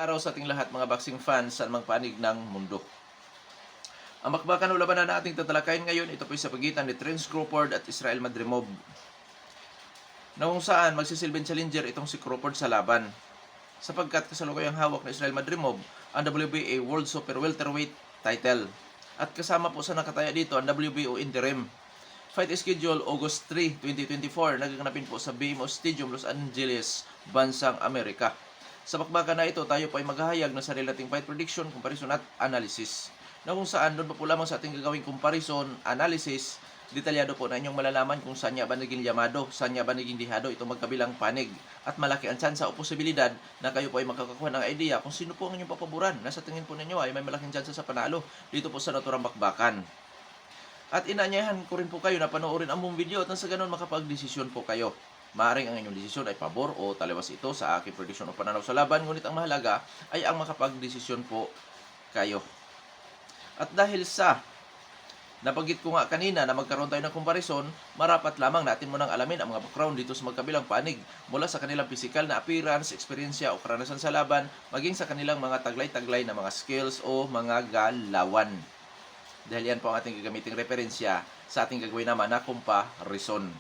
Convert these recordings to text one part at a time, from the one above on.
araw sa ating lahat mga boxing fans sa mang panig ng mundo. Ang bakbakan o labanan na ating tatalakayin ngayon, ito po sa pagitan ni Terence Crawford at Israel Madrimov. Na kung saan magsisilbing challenger itong si Crawford sa laban. Sapagkat kasalukuyang hawak ni Israel Madrimov ang WBA World Super Welterweight title. At kasama po sa nakataya dito ang WBO Interim. Fight schedule August 3, 2024, nagaganapin po sa BMO Stadium, Los Angeles, Bansang Amerika. Sa bakbakan na ito, tayo po ay maghahayag ng sarili nating fight prediction, comparison at analysis. Na kung saan, doon pa po lamang sa ating gagawing comparison, analysis, detalyado po na inyong malalaman kung saan niya ba naging yamado, saan niya ba naging dihado itong magkabilang panig. At malaki ang tsansa o posibilidad na kayo po ay makakakuha ng idea kung sino po ang inyong papaboran na sa tingin po ninyo ay may malaking tsansa sa panalo dito po sa naturang bakbakan. At inaanyayahan ko rin po kayo na panoorin ang buong video at nang sa ganun makapag-desisyon po kayo. Maaring ang inyong desisyon ay pabor o taliwas ito sa aking prediction o pananaw sa laban, ngunit ang mahalaga ay ang makapag-desisyon po kayo. At dahil sa nabanggit ko nga kanina na magkaroon tayo ng comparison, marapat lamang natin munang alamin ang mga background dito sa magkabilang panig mula sa kanilang physical na appearance, eksperyensya o karanasan sa laban, maging sa kanilang mga taglay-taglay na mga skills o mga galawan. Dahil yan po ang ating gagamiting referensya sa ating gagawin naman na comparison.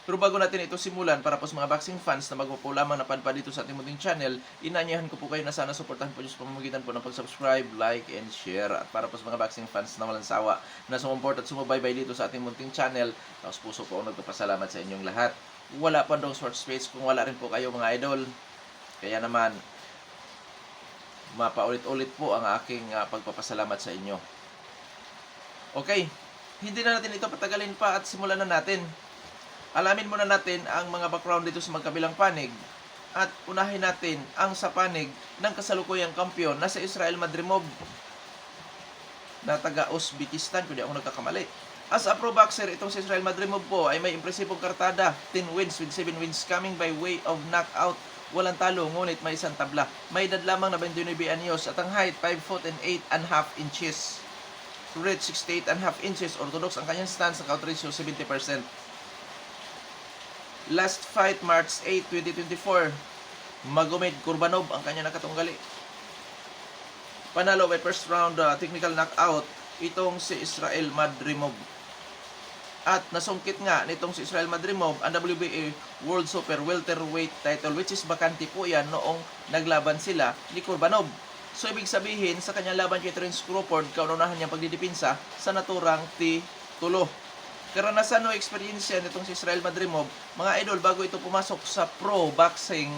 Pero bago natin ito simulan, para po sa mga boxing fans na magpo lamang napadpad dito sa ating munting channel, inaanyahan ko po kayo na sana suportahan po sa pamamagitan po ng pag-subscribe, like, and share. At para po sa mga boxing fans na walang sawa na sumumport at sumubaybay dito sa ating munting channel, taos puso po ako nagpapasalamat sa inyong lahat. Wala pa daw short space kung wala rin po kayo mga idol. Kaya naman, mapaulit-ulit po ang aking pagpapasalamat sa inyo. Okay, hindi na natin ito patagalin pa at simulan na natin. Alamin muna natin ang mga background dito sa magkabilang panig at unahin natin ang sa panig ng kasalukuyang kampiyon na si Israel Madrimov na taga Uzbekistan, kung di ako nagkakamali. As a pro boxer, itong si Israel Madrimov po ay may impresibong kartada, 10 wins with 7 wins coming by way of knockout. Walang talo, ngunit may isang tabla. May edad lamang na 29 anyos at ang height 5 foot and 8.5 inches. Reach 68.5 inches. Orthodox ang kanyang stance, count ratio 70%. Last fight, March 8, 2024. Magomed Kurbanov ang kanya nakatunggali. Panalo by first round technical knockout itong si Israel Madrimov. At nasungkit nga nitong si Israel Madrimov ang WBA World Super Welterweight title, which is bakante po yan noong naglaban sila ni Kurbanov. So ibig sabihin sa kanyang laban kay Terence Crawford, kaunahan niyang pagdidipinsa sa naturang titulo. Karanasan o eksperyensya nitong si Israel Madrimov, mga idol, bago ito pumasok sa pro boxing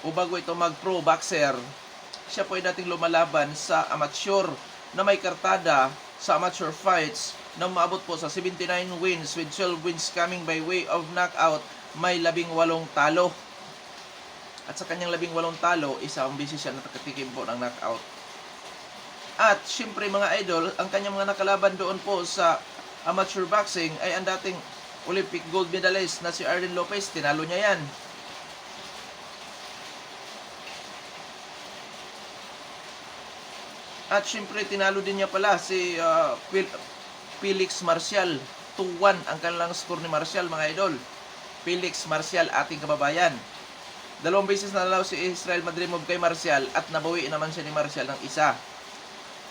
o bago ito mag pro boxer, siya po ay dating lumalaban sa amateur na may kartada sa amateur fights na maabot po sa 79 wins with 12 wins coming by way of knockout. May 18 talo. At sa kanyang 18 talo, isang beses siya nakatikim po ng knockout. At syempre mga idol, ang kanyang mga nakalaban doon po sa amateur boxing ay ang dating Olympic gold medalist na si Arlen Lopez. Tinalo niya yan. At syempre tinalo din niya pala si Felix Marcial. 2-1 ang kanilang score ni Marcial, mga idol. Felix Marcial, ating kababayan. 2 beses nanalo si Israel Madrimov kay Marcial at nabawi naman siya ni Marcial ng isa.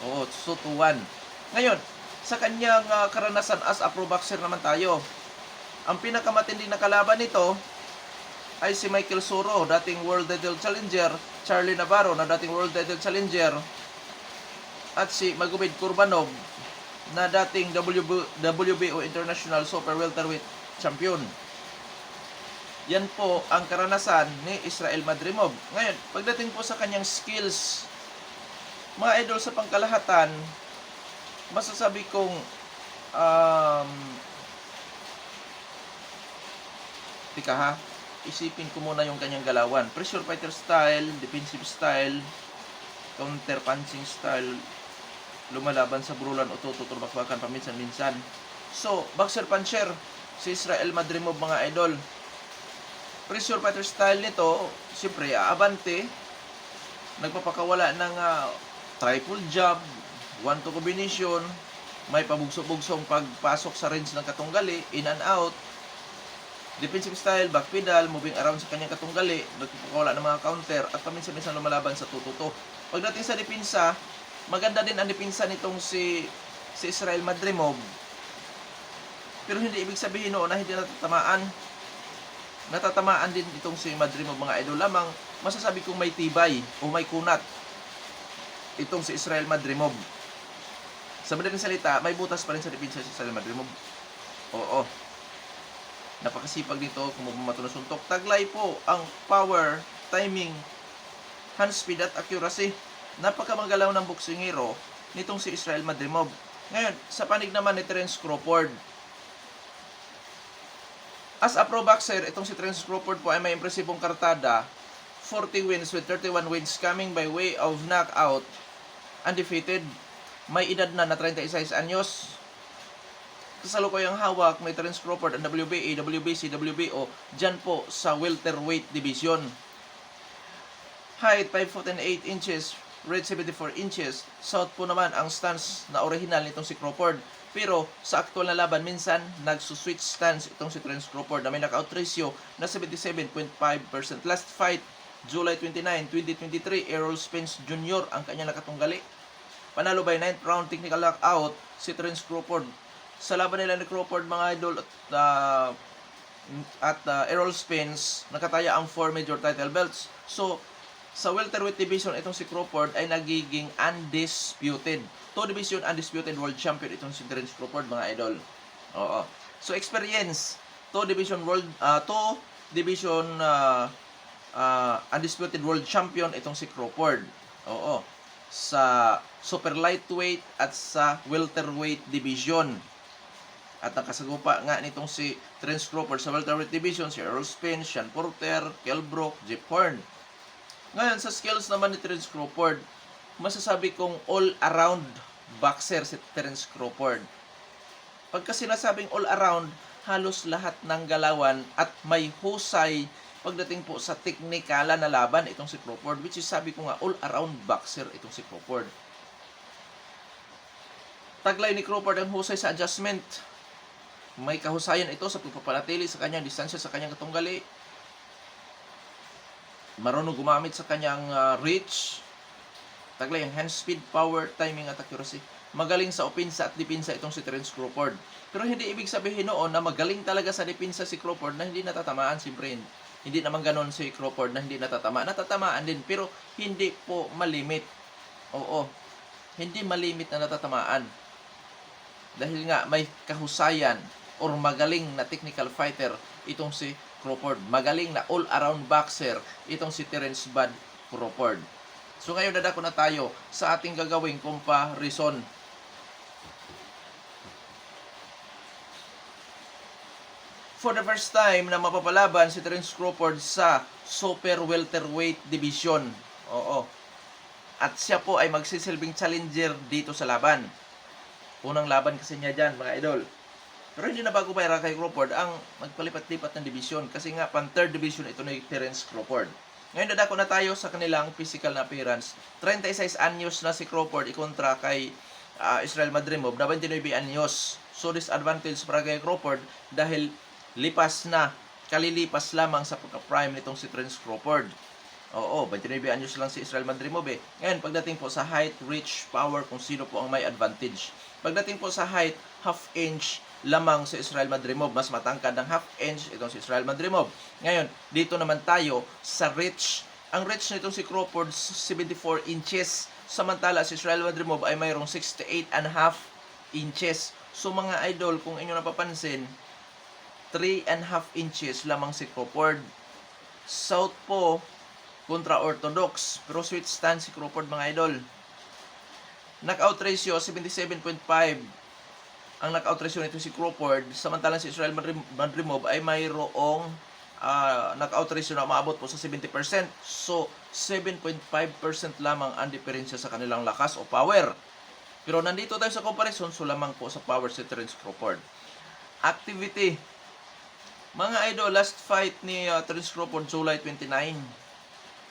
Oo, so 2-1. Ngayon, sa kanyang karanasan as a pro boxer naman tayo. Ang pinakamatinding na kalaban nito ay si Michael Soro, dating world title challenger, Charlie Navarro na dating world title challenger, at si Magomed Kurbanov na dating WBO International Super Welterweight Champion. Yan po ang karanasan ni Israel Madrimov. Ngayon, pagdating po sa kanyang skills, mga idol, sa pangkalahatan, masasabi kong isipin ko muna yung kanyang galawan. Pressure fighter style, defensive style, counter punching style, lumalaban sa brulan o tututulbakbakan paminsan-minsan. So, boxer puncher si Israel Madrimov, mga idol. Pressure fighter style nito, siyempre aabante, nagpapakawala ng triple jab, 1-2 combination, may pabugso-bugsong pagpasok sa range ng katunggali, in and out. Defensive style, back pedal, moving around sa kanyang katunggali, nagpapakawala ng mga counter, at paminsan-minsan lumalaban sa 2-2. Pagdating sa depensa, maganda din ang depensa nitong si Israel Madrimov. Pero hindi ibig sabihin noon na hindi natatamaan. Natatamaan din itong si Madrimov, mga idol. Lamang masasabi kong may tibay o may kunat itong si Israel Madrimov. Sa madaling salita, may butas pa rin sa depensa si Israel Madrimov. Oo. Napakasipag nito kung matunusuntok. Taglay po ang power, timing, hand speed at accuracy. Napakamagalaw ng boksingero nitong si Israel Madrimov. Ngayon, sa panig naman ni Terence Crawford. As a pro boxer, itong si Terence Crawford po ay may impresibong kartada. 40 wins with 31 wins coming by way of knockout. Undefeated. May edad na 36 anyos. Kasalukuyang hawak may Terence Crawford ang WBA, WBC, WBO dyan po sa welterweight division. Height 5 foot and 8 inches, weight 74 inches. South po naman ang stance na original nitong si Crawford. Pero sa aktual na laban, minsan nagsuswitch stance itong si Terence Crawford na may knockout ratio na 77.5%. Last fight, July 29, 2023, Errol Spence Jr. ang kanya nakatunggali. Panalo by 9th round technical knockout si Terence Crawford. Sa laban nila ni Crawford, mga idol, at Errol Spence, nakataya ang 4 major title belts. So, sa welterweight division, itong si Crawford ay nagiging undisputed. 2 division undisputed world champion itong si Terence Crawford, mga idol. Oo. So, experience, 2 division undisputed world champion itong si Crawford. Oo. Sa super lightweight at sa welterweight division. At nakasagupa nga nitong si Terence Crawford sa welterweight division, si Errol Spence, Sean Porter, Kell Brook, Jeff Horn. Ngayon, sa skills naman ni Terence Crawford, masasabi kong all-around boxer si Terence Crawford. Pagka sinasabing all-around, halos lahat ng galawan at may husay pagdating po sa teknikala na laban itong si Crawford, which is sabi ko nga, all-around boxer itong si Crawford. Taglay ni Crawford ang husay sa adjustment. May kahusayan ito sa pagpapanatili sa kanyang distansya sa kanyang katunggali. Marunong gumamit sa kanyang reach. Taglay ang hand speed, power, timing at accuracy. Magaling sa opensa at depensa itong si Terence Crawford. Pero hindi ibig sabihin noon na magaling talaga sa depensa si Crawford na hindi natatamaan. Siyempre, hindi naman ganon si Crawford na hindi natatamaan. Natatamaan din, pero hindi po malimit. Oo, hindi malimit na natatamaan. Dahil nga may kahusayan or magaling na technical fighter itong si Crawford. Magaling na all-around boxer itong si Terence Bud Crawford. So ngayon dadako na tayo sa ating gagawing comparison. For the first time na mapapalaban si Terence Crawford sa super welterweight division. Oo. At siya po ay magsisilbing challenger dito sa laban. Unang laban kasi niya dyan, mga idol. Pero hindi na bago para kay Crawford ang magpalipat-lipat ng division. Kasi nga, pan third division ito ni Terence Crawford. Ngayon, dadako na tayo sa kanilang physical na appearance. 36 anyos na si Crawford ikontra kay Israel Madrimov na 29 anyos. So, disadvantage para kay Crawford dahil kalilipas lamang sa pagka-prime nitong si Terence Crawford. Oo, 29 anyos lang si Israel Madrimov eh. Ngayon, pagdating po sa height, reach, power, kung sino po ang may advantage. Pagdating po sa height, half inch lamang si Israel Madrimov. Mas matangkad ng half inch itong si Israel Madrimov. Ngayon, dito naman tayo sa reach. Ang reach nitong si Crawford, 74 inches. Samantala, si Israel Madrimov ay mayroong 68.5 inches. So mga idol, kung inyo napapansin, 3.5 inches lamang si Crawford. Southpaw kontra orthodox. Pero switch stance si Crawford, mga idol. Knockout ratio, 77.5. Ang knockout ratio nito si Crawford. Samantalang si Israel Madrimov ay mayroong knockout ratio na maabot po sa 70%. So, 7.5% lamang ang diferensya sa kanilang lakas o power. Pero nandito tayo sa comparison, so lamang po sa power si Terence Crawford. Activity. Mga idol, last fight ni Terence Crawford, July 29.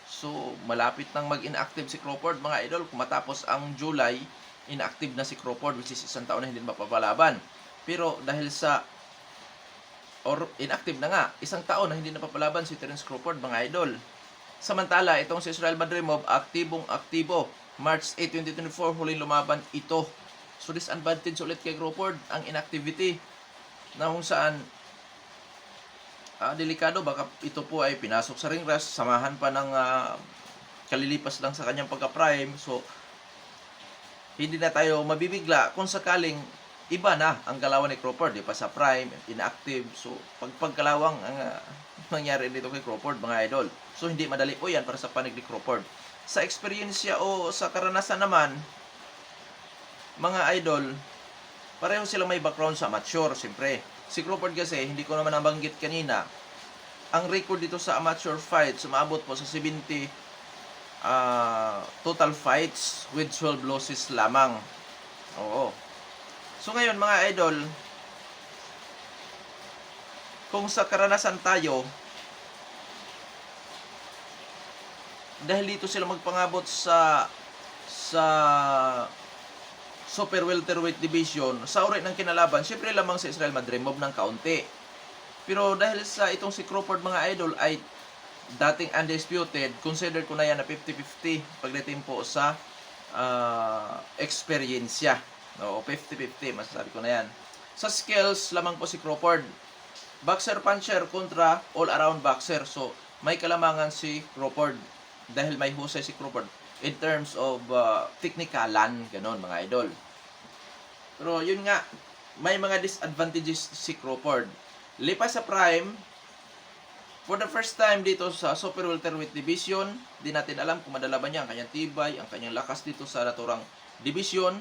So, malapit nang mag-inactive si Crawford, mga idol. Kung matapos ang July, inactive na si Crawford, which is isang taon na hindi mapapalaban. Pero dahil sa or inactive na nga. Isang taon na hindi napapalaban si Terence Crawford, mga idol. Samantala, itong si Israel Madrimov, aktibong-aktibo. March 8, 2024, huling lumaban ito. So, disadvantage ulit kay Crawford ang inactivity na kung saan delikado. Baka ito po ay pinasok sa ring rust, samahan pa ng kalilipas lang sa kanyang pagka-prime. So, hindi na tayo mabibigla kung sakaling iba na ang galawan ni Crawford. Di pa sa prime, inactive. So, pagkalawang ang nangyari dito kay Crawford, mga idol. So, hindi madali po yan para sa panig ni Crawford. Sa experience o sa karanasan naman, mga idol, pareho silang may background sa amateur, siyempre. Si Crawford kasi, hindi ko naman nabanggit kanina, ang record dito sa amateur fights, sumabot po sa 70 total fights with 12 losses lamang. Oo. So ngayon, mga idol, kung sa karanasan tayo, dahil dito sila magpangabot sa super welterweight division, sa uri ng kinalaban, syempre lamang si Israel Madrimov ng kaunti. Pero dahil sa itong si Crawford, mga idol, ay dating undisputed, consider ko na yan na 50-50 pagdating po sa experiensya. Oo, 50-50, masasabi ko na yan. Sa skills, lamang po si Crawford. Boxer-puncher kontra all-around boxer. So, may kalamangan si Crawford dahil may husay si Crawford in terms of technikalan, ganon, mga idol. Pero yun nga, may mga disadvantages si Crawford. Lipas sa prime, for the first time dito sa super welterweight division, di natin alam kung madala ba niya ang kanyang tibay, ang kanyang lakas dito sa naturang division,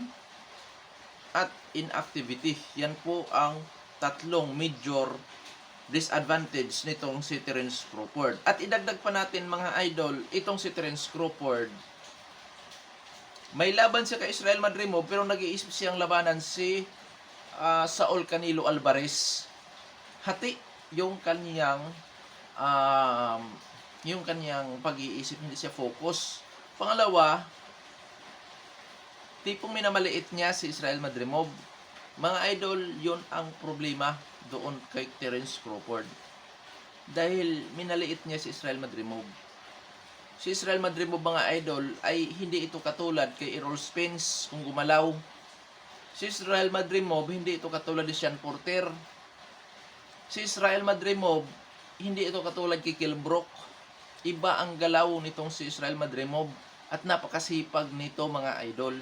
at inactivity. Yan po ang tatlong major disadvantage nitong si Terence Crawford. At idagdag pa natin, mga idol, itong si Terence Crawford, may laban siya kay Israel Madrimov, pero nag-iisip siyang labanan si Saul Canelo Alvarez. Hati yung kanyang pag-iisip, hindi siya focus. Pangalawa, tipong minamaliit niya si Israel Madrimov. Mga idol, yon ang problema doon kay Terence Crawford. Dahil minaliit niya si Israel Madrimov. Si Israel Madrimov, mga idol, ay hindi ito katulad kay Errol Spence kung gumalaw. Si Israel Madrimov, hindi ito katulad ni Sean Porter. Si Israel Madrimov, hindi ito katulad kay Kell Brook. Iba ang galaw nitong si Israel Madrimov at napakasipag nito, mga idol.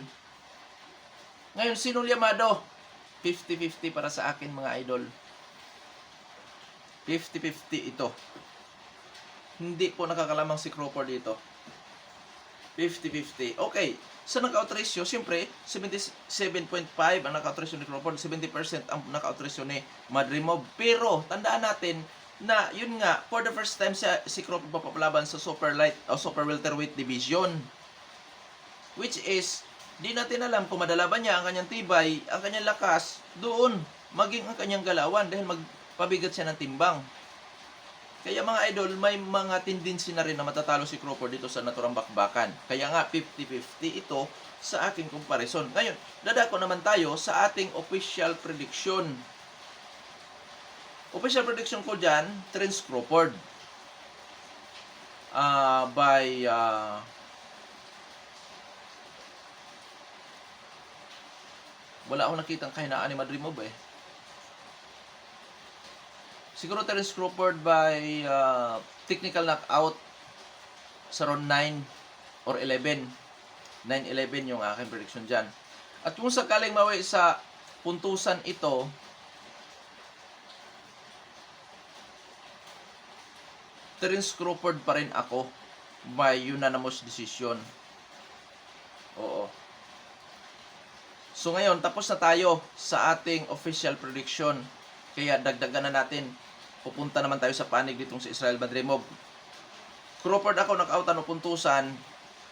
Ngayon, sino llamado? 50-50 para sa akin, mga idol. 50-50 ito. Hindi po nakakalamang si Crawford dito. 50-50. Okay. Sa knockout ratio, siyempre, 77.5 ang knockout ratio ni Crawford, 70% ang knockout ratio ni Madrimov. Pero, tandaan natin na, yun nga, for the first time si Crawford papapalaban sa super light o super welterweight division. Which is, di natin alam kung madala ba niya ang kanyang tibay, ang kanyang lakas, doon, maging ang kanyang galawan dahil magpabigat siya ng timbang. Kaya mga idol, may mga tendency na rin na matatalo si Crawford dito sa naturang bakbakan. Kaya nga, 50-50 ito sa aking comparison. Ngayon, dadako naman tayo sa ating official prediction. Official prediction ko dyan, Terence Crawford. Wala akong nakitang kahinaan ni Madrimov eh. Siguro Terence Crawford by technical knockout sa round 9 or 11. 9-11 yung aking prediction dyan. At kung sakaling mawi sa puntusan ito, Terence Crawford pa rin ako by unanimous decision. Oo. So ngayon, tapos na tayo sa ating official prediction. Kaya dagdagan na natin. Pupunta naman tayo sa panig ditong si Israel Madrimov. Crawford ako knockoutan o puntusan,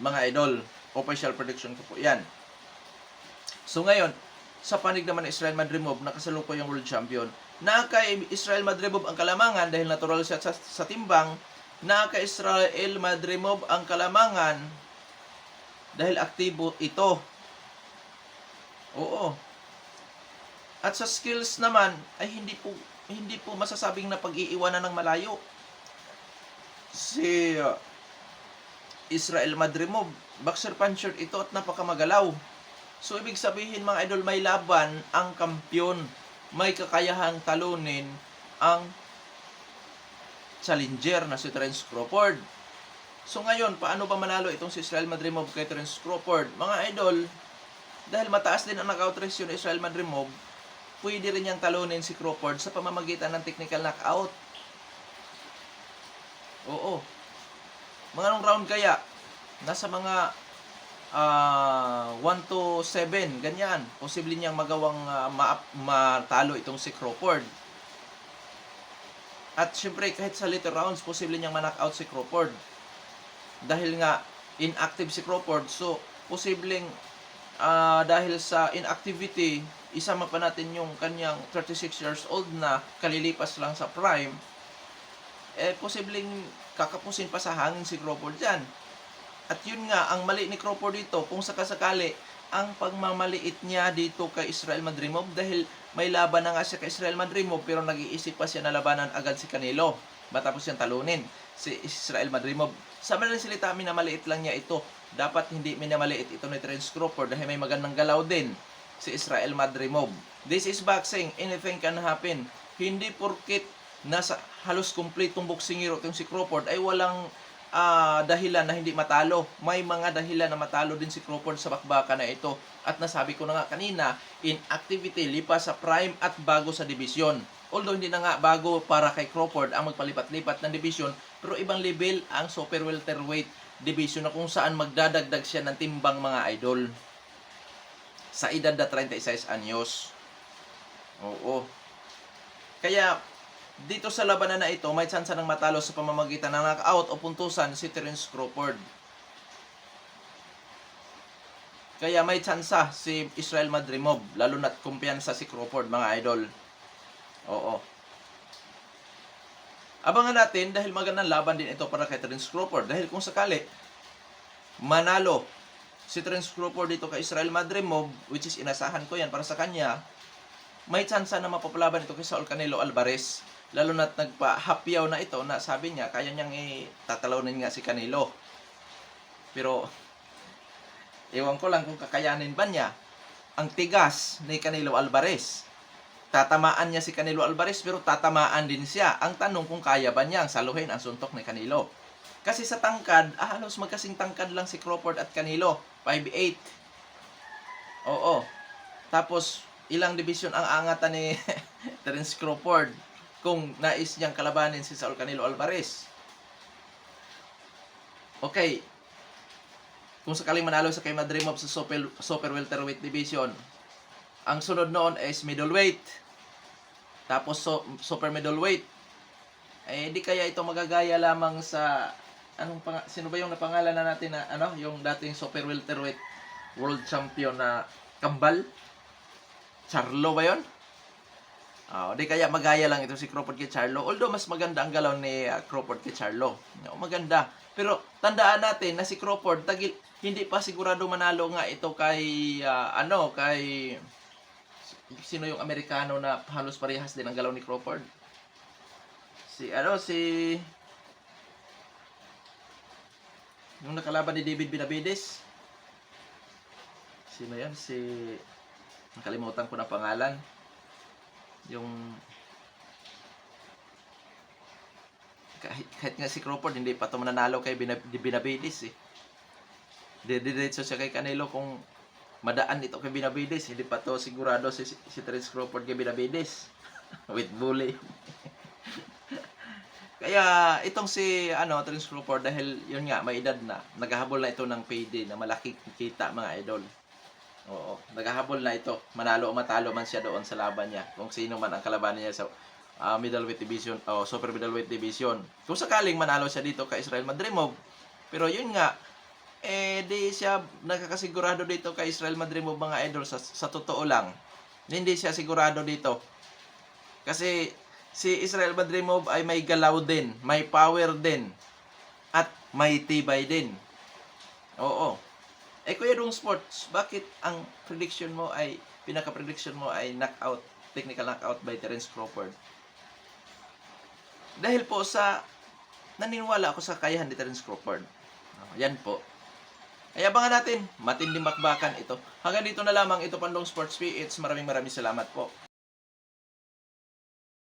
mga idol. Official prediction ko po yan. So ngayon, sa panig naman ni Israel Madrimov, nakasalukuy yung world champion. Na kay Israel Madrimov ang kalamangan dahil natural siya sa timbang. Na kay Israel Madrimov ang kalamangan dahil aktibo ito. Oo. At sa skills naman ay hindi po hindi po masasabing na pag-iiwanan ng malayo. Si Israel Madrimov, boxer puncher ito at napakamagalaw. So, ibig sabihin mga idol, may laban ang kampyon. May kakayahang talunin ang challenger na si Terence Crawford. So, ngayon, paano ba manalo itong si Israel Madrimov kay Terence Crawford? Mga idol, dahil mataas din ang knockout ratio ni Israel Madrimov, pwede rin niyang talunin si Crawford sa pamamagitan ng technical knockout. Oo. Mga anong round kaya? Nasa mga 1 to 7, ganyan. Posible niyang magawang matalo itong si Crawford. At syempre, kahit sa later rounds, posible niyang ma-knockout si Crawford. Dahil nga, inactive si Crawford. So, posibleng dahil sa inactivity, isama pa natin yung kanyang 36 years old na kalilipas lang sa prime, posibleng kakapusin pa sa hangin si Crawford dyan. At yun nga, ang mali ni Crawford dito, kung sakasakali, ang pagmamaliit niya dito kay Israel Madrimov dahil may laban na nga siya kay Israel Madrimov pero nag-iisip pa siya na labanan agad si Canelo matapos siyang talunin si Israel Madrimov. Sa madaling salita, minamaliit lang niya ito. Dapat hindi minamaliit ito ni Terence Crawford dahil may magandang galaw din si Israel Madrimov. This is boxing. Anything can happen. Hindi porkit nasa halos kumpletong boxing hero itong si Crawford ay walang dahilan na hindi matalo. May mga dahilan na matalo din si Crawford sa bakbakan na ito. At nasabi ko na nga kanina, inactivity, lipas sa prime at bago sa division. Although hindi na nga bago para kay Crawford ang magpalipat-lipat ng division, pero ibang level ang super welterweight division na kung saan magdadagdag siya ng timbang mga idol. Sa edad na 36 anyos. Oo. Kaya, dito sa labanan na ito, may tsansa ng matalo sa pamamagitan ng knockout o puntusan si Terence Crawford. Kaya may tsansa si Israel Madrimov, lalo na't kumpiyansa si Crawford, mga idol. Oo. Abangan natin dahil magandang laban din ito para kay Terence Crawford. Dahil kung sakali, manalo si Terence Crawford dito kay Israel Madrimov, which is inasahan ko yan para sa kanya, may tsansa na mapapalaban ito kay Saul Canelo Alvarez. Lalo na't nagpa-hapyaw na ito na sabi niya, kaya niyang tatalawin nga si Canelo. Pero, ewan ko lang kung kakayanin ba niya. Ang tigas ni Canelo Alvarez. Tatamaan niya si Canelo Alvarez pero tatamaan din siya. Ang tanong kung kaya ba niyang saluhin ang suntok ni Canelo. Kasi sa tangkad, halos magkasing tangkad lang si Crawford at Canelo. 5'8". Oo. Tapos, ilang division ang angatan ni Terence Crawford kung nais niyang kalabanin si Saul Canelo Alvarez. Okay. Kung sakaling manalo sa kay Madrimov sa super welterweight division, ang sunod noon is middleweight. Tapos super middleweight. Di kaya ito magagaya lamang sa sino ba yung napangalan na natin na yung dating super welterweight world champion na Kambal? Charlo ba 'yon? Di kaya magaya lang ito si Crawford kay Charlo. Although mas maganda ang galaw ni Crawford kay Charlo. Maganda. Pero tandaan natin na si Crawford hindi pa sigurado manalo nga ito kay kay sino yung Amerikano na halos parehas din ang galaw ni Crawford. Si yung nakalaban ni David Benavides. Sino yan? Nakalimutan ko na pangalan. Yung kahit nga si Crawford hindi pa ito mananalo kay Benavides diretso siya kay Canelo kung madaan ito kay Benavides, hindi pa to sigurado si Terence Crawford kay Benavides with bully. Kaya itong si Terence Crawford dahil yun nga may edad na, naghahabol na ito ng payday na malaki kita mga idol. Oo, naghahabol na ito. Manalo o matalo man siya doon sa laban niya. Kung sino man ang kalaban niya sa middleweight division o super middleweight division. Kung sakaling manalo siya dito kay Israel Madrimov. Pero yun nga, di siya nakakasigurado dito kay Israel Madrimov mga idol sa totoo lang. Hindi siya sigurado dito. Kasi si Israel Madrimov ay may galaw din, may power din, at may tibay din. Oo. Kuya Dung Sports, bakit ang pinaka-prediction mo ay knockout, technical knockout by Terence Crawford? Dahil po sa naniniwala ako sa kakayahan ni Terence Crawford. Yan po. Ay abangan natin, matinding bakbakan ito. Hanggang dito na lamang, ito Pandong Sports PH. Maraming salamat po.